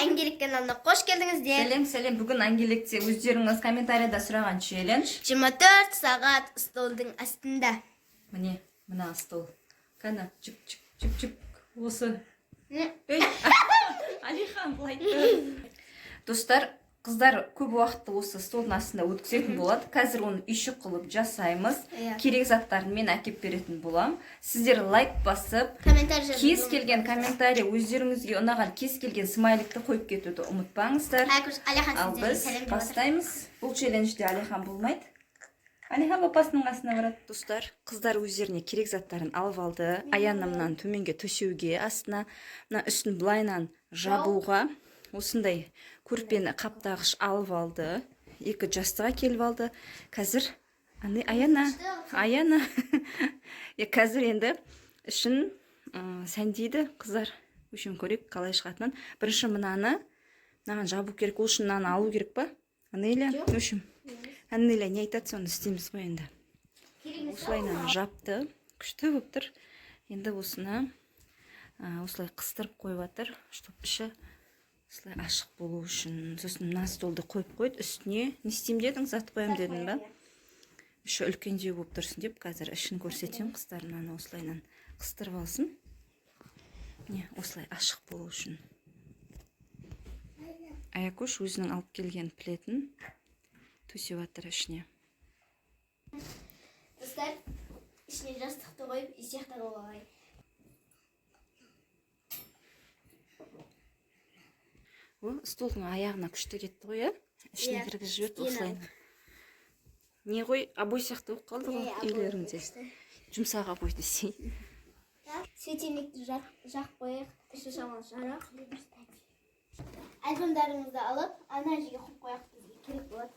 Ангелик каналына қош келдіңіздер. Сәлем. Бүгін Ангеликте өздеріңіз комментарияда сұраған челлендж. 24 сағат столдың астында. Міне, мына стол. Қана, чүп. Осы. Алихан былай. Достар, қыздар көп уақытты осы столдың астында өткізетін болады. Қазір оны үйшік қылып жасаймыз. Керек заттарын мен әкеп беретін болам. Сіздер лайк басып, кез келген комментарий, өздеріңізге ұнаған кез келген смайликті қойып кетуді ұмытпаңыздар. Ал біз бастаймыз. Бұл челленджде Алихан болмайды. Алихан папасының қасына барады. Достар, қыздар өздеріне керек заттарын алып алды. Аянымнан төменге төсеуге, астына, үстін былайынан жабуға. Осындай көрпені қаптағыш алып алды. Екі жастыға келіп алды. Қазір, Аяна. Қазір енді ішін сәндейді қыздар. Өшін көрек, қалай шығатынын. Бірінші мынаны жабу керек, ол үшін мынаны алу керек па? Анеля, өшім. Анеля, не айтады, соны істейміз ғой енді. Осылайынан жапты. Күшті болып тұр. Енді осыны осылай қыстырып қойып жатыр, чтоб іші осылай ашық болу үшін. Сосын мына столды қойып қойды, үстіне не істеймін дедің, зат қоям дедің ба? Үші үлкендеу болып тұрсын деп, қазір ішін көрсетем, қыздар мынаны осылайынан қыстырып алсын. Не, осылай ашық болу үшін. Аякөш өзінің алып келген плетін төсеп жатыр ішіне. Достар, ішіне жастықты қойып, есектар олағай. Столдың аяғына күшті кетті ғой, ішіне кіргізіп жіберді осылайынан. Не ғой, обой сияқты болып қалды ғой үйлеріңде. Жұмсақ обой десей. Светильникті жақ қойық, іші шамалы жарық. Альбомдарыңызды алып, ана жерге қойып қойық, бізге керек болады.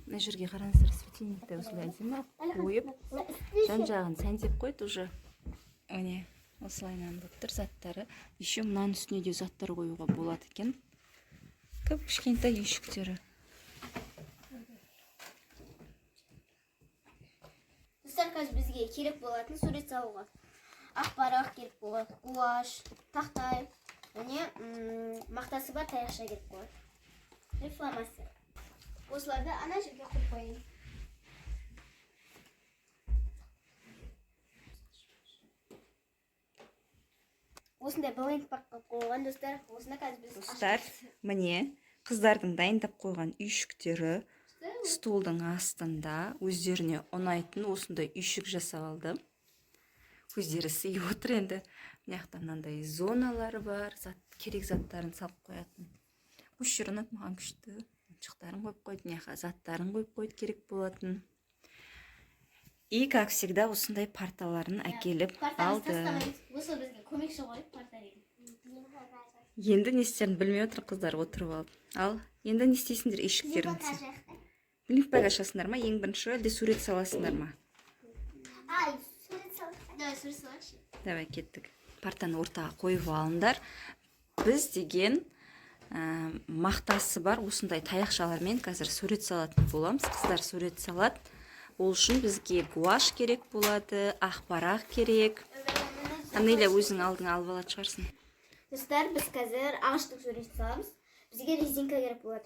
Мына жерге қараңыздар, светильникті осылай әдемі қойып, жан-жағын сәндеп қойды уже. Өне, осылайынан болып тұр заттары. Еще мұнаның үстіне де заттар қоюға болады екен. Көп кішкентай үйшіктері. Достар, қазір бізге керек болатын сурет салуға. Ақпарақ керек болады, гуаш, тақтай, және мақтасы бар таяқша керек болады. Фломастер. Осыларды ана жерге қойып қойын. Осындай балайын паққа қойған достар. Осында қазір біз достар, міне қыздардың дайындап қойған үйшіктері столдың астында өздеріне ұнайтын осындай үйшік жасап алды. Өздері сыйып отыр енді. Мынаяқта мынандай зоналары бар, керек заттарын салып қоятын. Осы жер ұнады маған күшті. Шықтарын қойып қойды, мынаяққа заттарын қойып қойды керек болатын. И, как всегда, осындай парталарын әкеліп алды. Осы бізге көмекші қойып парталарын. Енді не істерін білмей отыр қыздар отырып алып. Ал, енді не істейсіңдер үйшіктеріңізде? Лимфбак ашасыңдар ма? Ең бірінші әлде сурет саласыңдар ма? Давай сурет салайықшы. Давай кеттік. Партаны ортаға қойып алыңдар. Біз деген мақтасы бар осындай таяқшалармен қазір сурет салатын боламыз. Қыздар сурет салады. Ол үшін бізге гуаш керек болады, ақпарақ керек. Анеля өзің алдың алып алады шығарсын. Достар, біз қазір ағаштық сурет саламыз. Бізге резинка керек болады.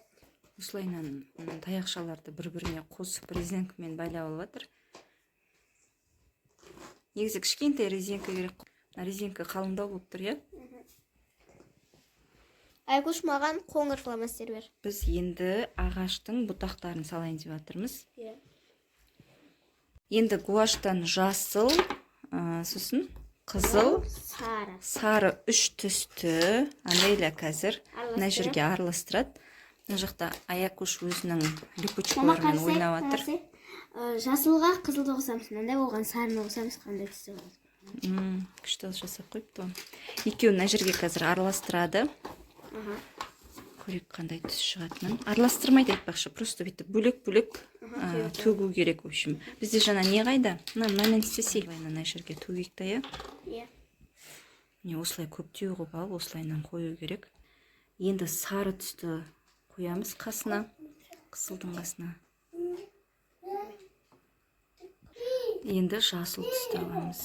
Осылайынан таяқшаларды бір-біріне қосып резинкамен байлап алып жатыр. Негізі кішкентай резинка керек. Резинка қалыңдау болып тұр, иә? Айкөш, маған қоңыр фломастер бер. Біз енді ағаштың бұтақтарын салайын деп жатырмыз. Енді гуаштан жасыл, сосын қызыл, сары үш түсті. Анеля қазір мына жерге араластырады. Мына жақта Аякөш өзінің липучкаларымен ойнап жатыр. Жасылға қызылды қосамыз, мынандай болған сарыны қосамыз, қандай түсті болады. Күшті жасап қойыпты. Екеуін мына жерге қазір араластырады. Көрек қандай түс шығатынын. Араластырмайды айтпақшы, просто бүйтіп бөлек-бөлек төгу керек, в общем. Бізде жаңа не қайда? Мынамен істесей. Мына жерге төгейік та, иә? Не осылай көптеу қойып алып, осылайынан қою керек. Енді сары түсті қоямыз қасына, қызылдың қасына. Енді жасыл түсті аламыз.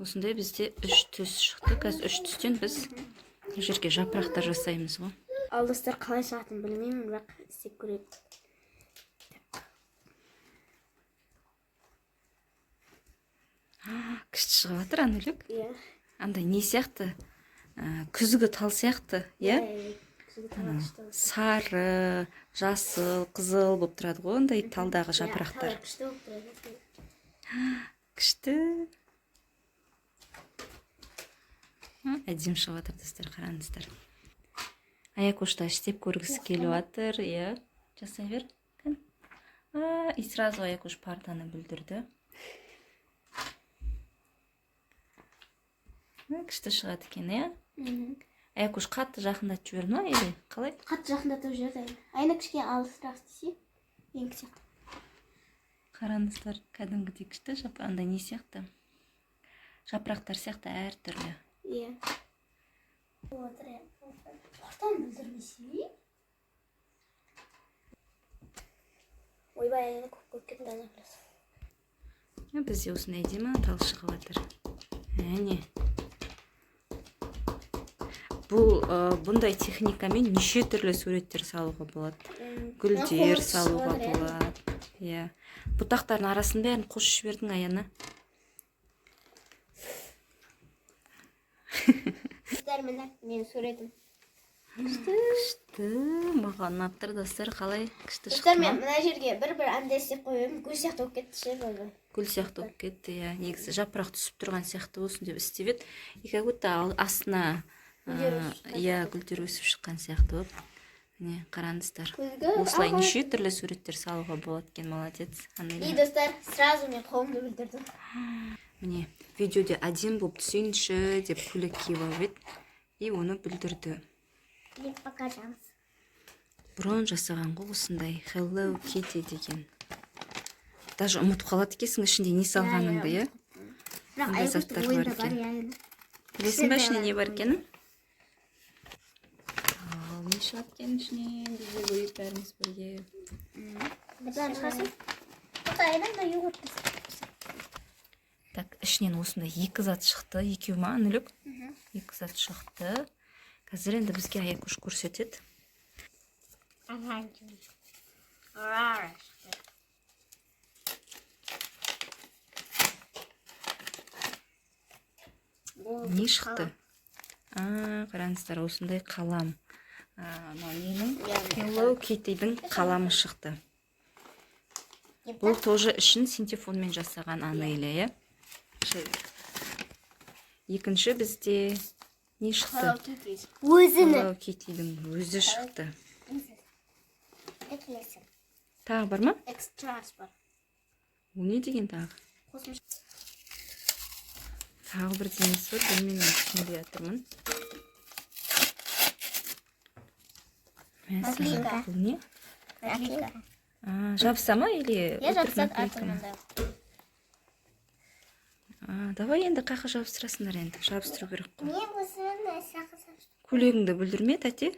Осындай бізде үш түс шықты. Қазір үш түстен біз Бұл жерге жапырақтар жасаймыз ғой. Ал достар, қалай шығатынын білмеймін, бірақ істеп көрейік. Күшті шығып жатыр, Анулік. Иә. Андай не сияқты? Күзгі тал сияқты, иә? Сары, жасыл, қызыл болып тұрады ғой, ондай талдағы жапырақтар. Күшті болып тұрады. Күшті. Әдем шығып жатыр, достар, қараңыздар. Аякошта істеп көргісі келіп жатыр, иә? Жасай бер. И сразу Аякош партаны бүлдірді. Күшті шығады екен, иә? Аякош қатты жақындатып жіберді ма, или қалай? Қатты жақындатып жіберді. Айна кішкене алысырақ істесе, ең сияқты. Қараңыздар, кәдімгідей күшті, андай не сияқты? Жапырақтар сияқты әртүрлі. Иә. Партаны бүлдірмесе? Ойбай, Айна көп кетті, Айна білесің. Бізде осындай әдемі тал шығып жатыр. Әне. Бұндай техникамен неше түрлі суреттер салуға болады. Гүлдер салуға болады. Иә. Бұтақтардың арасын бәрін қосып жібердің, Аяна. Мен суретім. Күшті. Маған ұнап тұр, достар, қалай күшті шықты Достар, ма? мен мына жерге бір андай істеп қойып, гүл сияқты болып кетті ше, болды. Гүл сияқты болып кетті, иә. Негізі жапырақ түсіп тұрған сияқты болсын деп істеп еді. И как будто астына гүлдер өсіп шыққан сияқты болып. Міне, қараңыздар. Осылай неше түрлі суреттер салуға болады екен, молодец. И достар, сразу мен қолымды бүлдірдім. Міне, видеоде әдем болып түсейінші деп көйлек киіп алып еді. И оны бүлдірді. Покажамыз. Бұрын жасаған ғой осындай Hello Kitty деген. Даже ұмытып қалады екенсің ішінде не салғаныңды, иә? Ондай заттар бар екен. Білесің бе ішінде не бар екенін? Не шығады екен ішінен? Бізде көрейік бәріміз бірге. Бірден шығасың? Айдан да йогурт. Так, ішінен осындай екі зат шықты. Екеу ма, Анулік? Екі зат шықты. Қазір енді бізге Аякош көрсетеді. Не шықты? Қараңыздар, осындай қалам. Ненің Hello Kitty'дің қаламы шықты. Бұл тоже ішін синтефонмен жасаған Анеля, иә? Екінші бізде не шықты? Hello Kitty'дің өзі шықты. Тағы бар ма? Экстрас бар. Ол не деген тағы? Тағы бір денесі бар, білмеймін, түсінбей жатырмын. Наклейка. Бұл не? Наклейка. Жабыса ма, или? Я жабысады артымында. Давай енді қақы жабыстырасыңдар енді. Жабыстыру керек қой. Не бұзын сақысыр. Көйлегіңді бүлдірме, тәте.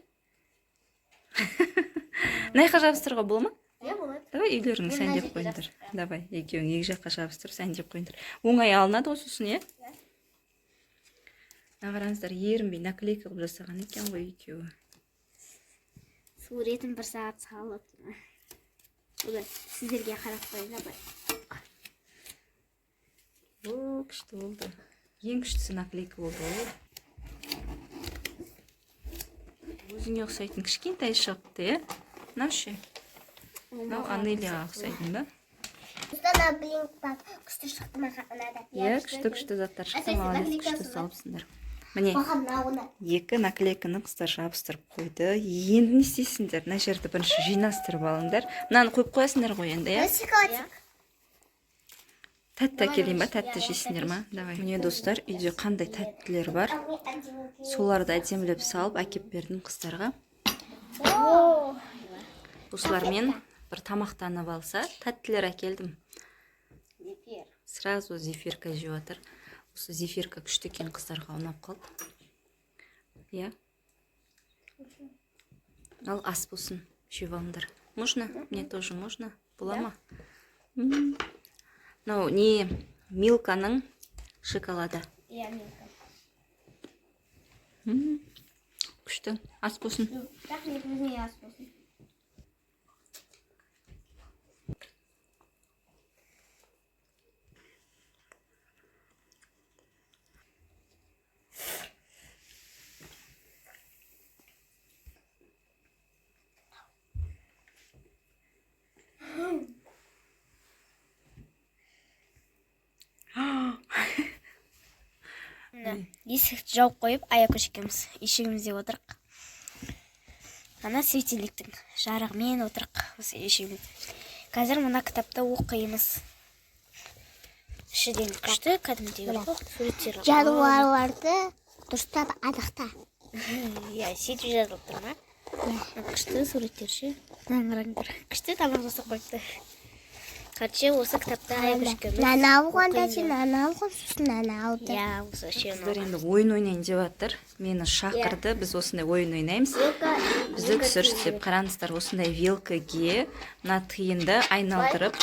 Найқа жабыстыруға бола ма? Не болады? Давай үйлеріңді сәндеп қойыңдар. Давай, екеуің екі жаққа жабыстырып сәндеп қойыңдар. Оңай алынады ғой сосын, иә? Қараңыздар, ерінбей наклейка қылып жасаған екен ғой екеуі. Суретін бір сағат салып. Сіздерге қарап қойыңдар бар. О, күшті болды. Ең күштісі наклейка болды ғой. Өзіңе ұқсайтын кішкентай шығыпты, иә? Мынау ше? Мынау Анелияға ұқсайтын ба? Ұстана блинк бак. Күшті шықты маған ұнады. Иә, күшті заттар шықты, молодец, күшті салыпсыңдар. Міне, екі наклейканы қыздар жабыстырып қойды. Енді не істейсіңдер? Мына жерді бірінші жинастырып алыңдар. Мынаны қойып қоясыңдар ғой енді, иә? Тәтті әкелейін ба? Тәтті жейсіңдер ма? Давай. Міне достар, үйде қандай тәттілер бар. Соларды әдемілеп салып әкеп бердім қыздарға. Осылармен бір тамақтанып алса, тәттілер әкелдім. Сразу зефирка жеп жатыр. Осы зефирка күшті екен, қыздарға ұнап қалды. Иә. Ал ас болсын, жеп алыңдар. Можно? Мне тоже можно. Бола ма? Мынау не Милканың шоколады. Иә, Милка. күшті. Ас болсын. Рахмет, өзіңе ас болсын. Есікті жауып қойып, Аякөш екеуміз ешігімізде отырық. Ана светильниктің жарығымен отырық осы ешігімізде. Қазір мына кітапты оқимыз. Ішіден күшті кәдімгідей суреттер. Жануарларды дұрыстап анықта. Иә, сөйтіп жазылып тұр ма? Күшті суреттер ше. Қараңдар. Күшті тамақ жасап қойыпты. Короче, осы кітапты Аякөш екеуміз. Нана алғанда сен нана алған, сосын нана алды. Иә, осы ше. Қыздар енді ойын ойнайын деп жатыр. Мені шақырды. Біз осындай ойын ойнаймыз. Бізді түсіріп қараңыздар, осындай вилкаге мына тиынды айналдырып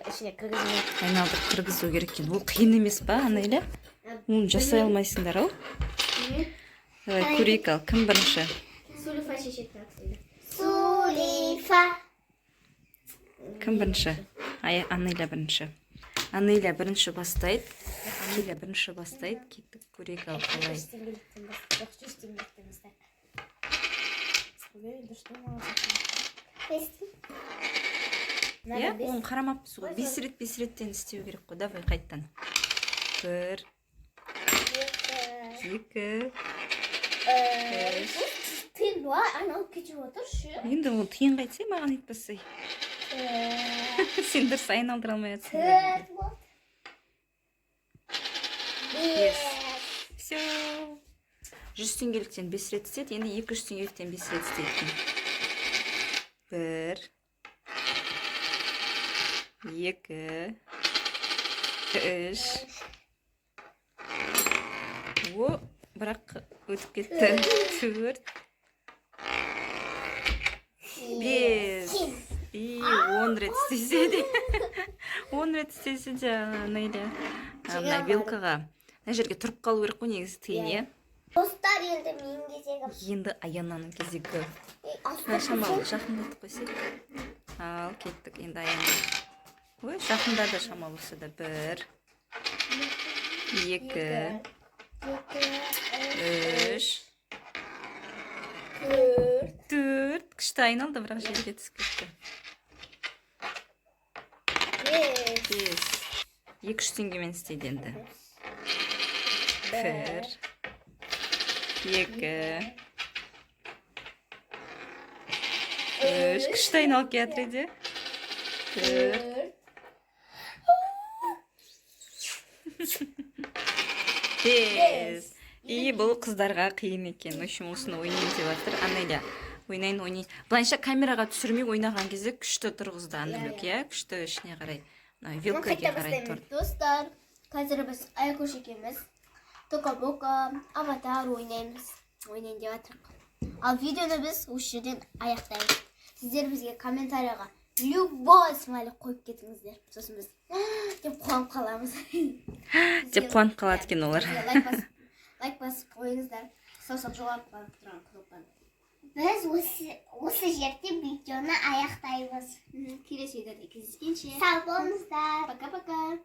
Ішіне кіргізіп. айналдырып кіргізу керек екен. Ол қиын емес па, Анеля? Оны жасай алмайсыңдар ау? Давай көрейік ал, кім бірінші? Сулифа шешетін ақсайды. Сулифа. Кім бірінші? Анеля бірінші. Анеля бірінші бастайды. Кеттік көрейік ал қалай. Иә, оны қарамаппыз ғой. 5 реттен істеу керек қой. Давай қайттан. 1, 2, 3. Тиын ба? Анау кетіп отыр ше. Енді ол тиын қайтсай, маған айтпасай. Сен дұрыс айналдыра алмай жатсың. Все. 100 теңгеліктен 5 рет істеді, енді 200 теңгеліктен 5 рет істейді. 1, 2, 3. О, бірақ өтіп кетті. 4, 5. И 10 рет істесе де. 10 рет істесе де, Анеля. Мына вилкаға. Мына жерге тұрып қалу керек қой негізі тиын, иә? Достар енді менің кезегім. Енді Аянаның кезегі. Шамалы жақындатып қойсай. Ал, кеттік енді Аяна. Ой, жақындады шамалы болса да. 1, 2, 3, 4. Күшті айналды, бірақ жерге түсіп кетті. 5. 200 теңгемен істейді енді. 1, 2, 3. Күшті айналып кетті де. 4. 5. И бұл қыздарға қиын екен. В общем, осыны ойнайын деп жатыр. Анеля, ойнайын. Былайша камераға түсірмей ойнаған кезде күшті тұрғызды Анелюк, иә? Күшті ішіне қарай. Вилкаге қарай тұр. Достар, қазір біз Аякөш екеуміз Тока-бока, аватар ойнаймыз. Ойнайын деп жатырмық. Ал видеоны біз осы жерден аяқтаймыз. Сіздер бізге комментарияға любой смайлик қойып кетіңіздер. Сосын біз деп қуанып қаламыз. Деп қуанып қалады екен олар. Лайк басып қойыңыздар. Саусақ жоғарып қалып тұрған кнопканы. Біз осы жерде видеоны аяқтаймыз. Келесі видеода кездескенше. Сау болыңыздар. Пока-пока.